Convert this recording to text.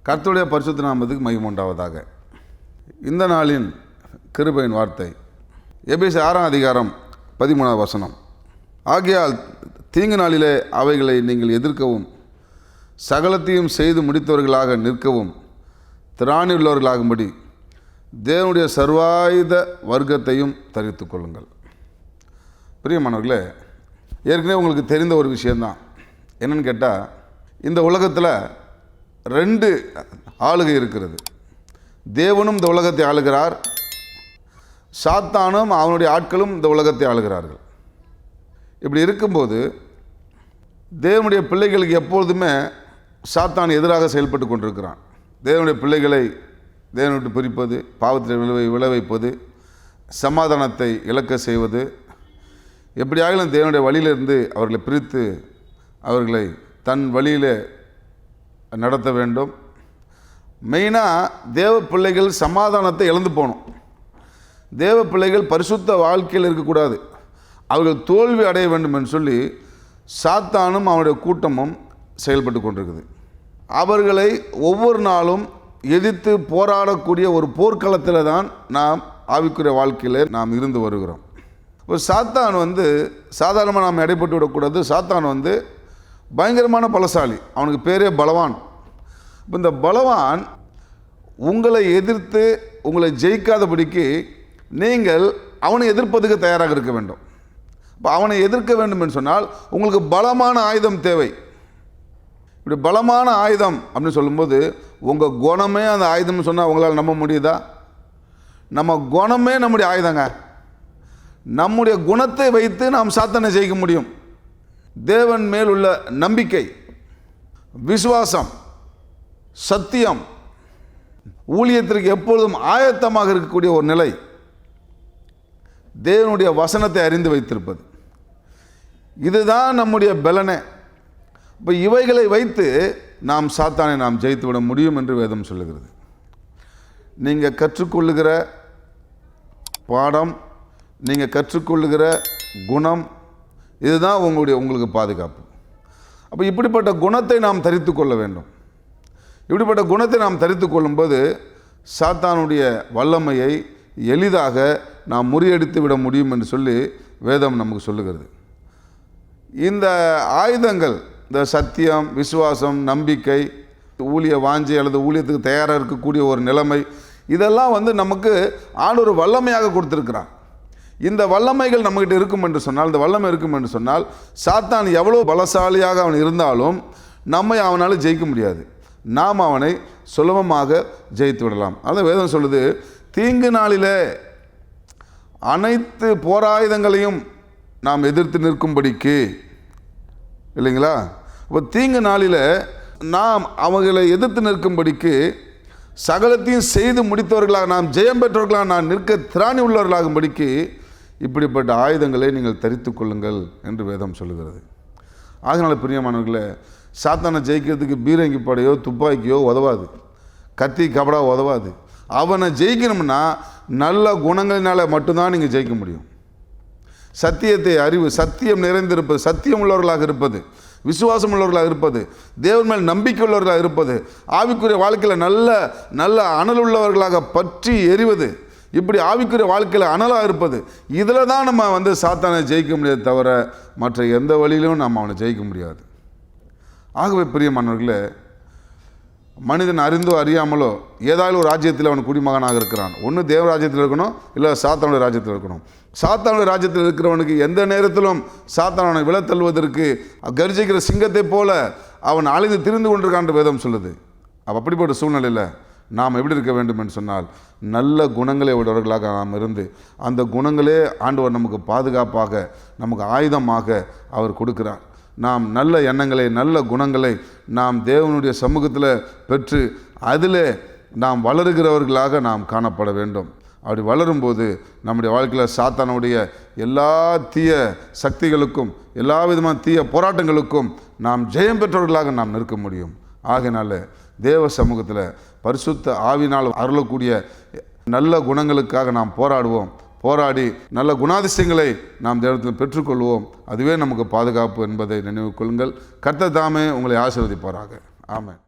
கர்த்தருடைய பரிசுத்த நாமத்துக்கு மகிமை உண்டாவதாக. இந்த நாளின் கிருபையின் வார்த்தை எபேசியர் 6ஆம் அதிகாரம் 13ஆம் வசனம். ஆகையால் தீங்கு நாளிலே அவைகளை நீங்கள் எதிர்க்கவும் சகலத்தையும் செய்து முடித்தவர்களாக நிற்கவும் திராணியுள்ளவர்களாகும்படி தேவனுடைய சர்வாயுத வர்க்கத்தையும் தரித்து கொள்ளுங்கள். பிரியமானவர்களே, ஏற்கனவே உங்களுக்கு தெரிந்த ஒரு விஷயந்தான். என்னன்னு கேட்டால், இந்த உலகத்தில் 2 ஆளுகை இருக்கிறது. தேவனும் இந்த உலகத்தை ஆளுகிறார், சாத்தானும் அவனுடைய ஆட்களும் இந்த உலகத்தை ஆளுகிறார்கள். இப்படி இருக்கும்போது தேவனுடைய பிள்ளைகளுக்கு எப்பொழுதுமே சாத்தான் எதிராக செயல்பட்டு கொண்டிருக்கிறான். தேவனுடைய பிள்ளைகளை தேவனை விட்டு பிரிப்பது, பாவத்தில் விளைவிப்பது, சமாதானத்தை இழக்க செய்வது, எப்படியாகிலும் தேவனுடைய வழியிலிருந்து அவர்களை பிரித்து அவர்களை தன் வழியில் நடத்த வேண்டும். மெயினாக தேவ பிள்ளைகள் சமாதானத்தை இழந்து போகணும். தேவ பிள்ளைகள் பரிசுத்த வாழ்க்கையில் இருக்கக்கூடாது, அவர்கள் தோல்வி அடைய வேண்டும் என்று சொல்லி சாத்தானும் அவனுடைய கூட்டமும் செயல்பட்டு கொண்டிருக்குது. அவர்களை ஒவ்வொரு நாளும் எதிர்த்து போராடக்கூடிய ஒரு போர்க்களத்தில் தான் நாம் ஆவிக்குரிய வாழ்க்கையில் நாம் இருந்து வருகிறோம். ஒரு சாத்தான் சாதாரணமாக நாம் எடைப்பட்டு விடக்கூடாது. சாத்தான் பயங்கரமான பலசாலி, அவனுக்கு பேரே பலவான். இப்போ இந்த பலவான் உங்களை எதிர்த்து உங்களை ஜெயிக்காதபடிக்கு நீங்கள் அவனை எதிர்ப்பதுக்கு தயாராக இருக்க வேண்டும். இப்போ அவனை எதிர்க்க வேண்டும் என்று சொன்னால் உங்களுக்கு பலமான ஆயுதம் தேவை. இப்படி பலமான ஆயுதம் அப்படின்னு சொல்லும்போது உங்கள் குணமே அந்த ஆயுதம்னு சொன்னால் உங்களால் நம்ப முடியுதா? நம்ம குணமே நம்முடைய ஆயுதங்க. நம்முடைய குணத்தை வைத்து நாம் சாத்தானை ஜெயிக்க முடியும். தேவன் மேல் உள்ள நம்பிக்கை, விசுவாசம், சத்தியம், ஊழியத்திற்கு எப்பொழுதும் ஆயத்தமாக இருக்கக்கூடிய ஒரு நிலை, தேவனுடைய வசனத்தை அறிந்து வைத்திருப்பது, இதுதான் நம்முடைய பலனே. இப்போ இவைகளை வைத்து நாம் சாத்தானை நாம் ஜெயித்து விட முடியும் என்று வேதம் சொல்லுகிறது. நீங்கள் கற்றுக்கொள்ளுகிற பாடம், நீங்கள் கற்றுக்கொள்ளுகிற குணம், இதுதான் உங்களுக்கு பாதுகாப்பு. அப்போ இப்படிப்பட்ட குணத்தை நாம் தரித்து கொள்ள வேண்டும். இப்படிப்பட்ட குணத்தை நாம் தரித்து கொள்ளும்போது சாத்தானுடைய வல்லமையை எளிதாக நாம் முறியடித்து விட முடியும் என்று சொல்லி வேதம் நமக்கு சொல்லுகிறது. இந்த ஆயுதங்கள், இந்த சத்தியம், விசுவாசம், நம்பிக்கை, ஊழிய வாஞ்சை அல்லது ஊழியத்துக்கு தயாராக இருக்கக்கூடிய ஒரு நிலைமை, இதெல்லாம் நமக்கு ஆண்டவர் வல்லமையாக கொடுத்துருக்கிறான். இந்த வல்லமைகள் நம்மகிட்ட இருக்கும் என்று சொன்னால், இந்த வல்லமை இருக்கும் என்று சொன்னால், சாத்தான் எவ்வளோ பலசாலியாக அவன் இருந்தாலும் நம்மை அவனால் ஜெயிக்க முடியாது. நாம் அவனை சுலபமாக ஜெயித்து விடலாம். அதான் வேதம் சொல்லுது, தீங்கு நாளிலே அனைத்து போராயுதங்களையும் நாம் எதிர்த்து நிற்கும்படிக்கு, இல்லைங்களா? இப்போ தீங்கு நாளில் நாம் அவர்களை எதிர்த்து நிற்கும்படிக்கு சகலத்தையும் செய்து முடித்தவர்களாக, நாம் ஜெயம் பெற்றவர்களாக நான் நிற்க திராணி உள்ளவர்களாகும்படிக்கு இப்படிப்பட்ட ஆயுதங்களை நீங்கள் தரித்து கொள்ளுங்கள் என்று வேதம் சொல்லுகிறது. ஆகினால பிரியமானவர்களே, சாத்தானை ஜெயிக்கிறதுக்கு பீரங்கி படையோ துப்பாக்கியோ உதவாது, கத்தி கபடா உதவாது. அவனை ஜெயிக்கணும்னா நல்ல குணங்களினால மட்டும்தான் நீங்கள் ஜெயிக்க முடியும். சத்தியத்தை அறிவு, சத்தியம் நிறைந்திருப்பது, சத்தியம் உள்ளவர்களாக இருப்பது, விசுவாசம் உள்ளவர்களாக இருப்பது, தேவன் மேல் நம்பிக்கை உள்ளவர்களாக இருப்பது, ஆவிக்குரிய வாழ்க்கையில் நல்ல நல்ல அனல் உள்ளவர்களாக பற்றி எறிவது, இப்படி ஆவிக்குரிய வாழ்க்கையில் அனலாக இருப்பது, இதில் தான் நம்ம சாத்தானை ஜெயிக்க முடியாது, தவிர மற்ற எந்த வழியிலும் நம்ம அவனை ஜெயிக்க முடியாது. ஆகவே பிரியமானவர்களே, மனிதன் அறிந்தோ அறியாமலோ ஏதாவது ஒரு ராஜ்யத்தில் அவன் குடிமகனாக இருக்கிறான். ஒன்று தேவ ராஜ்யத்தில் இருக்கணும், இல்லை சாத்தானுடைய ராஜ்யத்தில் இருக்கணும். சாத்தானுடைய ராஜ்யத்தில் இருக்கிறவனுக்கு எந்த நேரத்திலும் சாத்தான் அவனை விழத்தள்ளுவதற்கு கர்ஜிக்கிற சிங்கத்தை போல அவன் அழிந்து திரிந்து கொண்டிருக்கான் வேதம் சொல்லுது. அப்படிப்பட்ட சூழ்நிலையில் நாம் எப்படி இருக்க வேண்டும் என்று சொன்னால், நல்ல குணங்களை உடையவர்களாக நாம் இருந்து, அந்த குணங்களே ஆண்டவர் நமக்கு பாதுகாப்பாக, நமக்கு ஆயுதமாக அவர் கொடுக்கிறார். நாம் நல்ல எண்ணங்களை, நல்ல குணங்களை நாம் தேவனுடைய சமூகத்தில் பெற்று அதில் நாம் வளருகிறவர்களாக நாம் காணப்பட வேண்டும். அப்படி வளரும்போது நம்முடைய வாழ்க்கையில் சாத்தானுடைய எல்லா தீய சக்திகளுக்கும், எல்லா விதமான தீய போராட்டங்களுக்கும் நாம் ஜெயம் பெற்றவர்களாக நாம் நிற்க முடியும். ஆகையினால தேவ சமூகத்தில் பரிசுத்த ஆவினால் அருளக்கூடிய நல்ல குணங்களுக்காக நாம் போராடுவோம். போராடி நல்ல குணாதிசயங்களை நாம் தேவத்தில் பெற்றுக்கொள்வோம். அதுவே நமக்கு பாதுகாப்பு என்பதை நினைவு கொள்ளுங்கள். கர்த்தர் தாமே உங்களை ஆசீர்வதிப்பாராக. ஆமென்.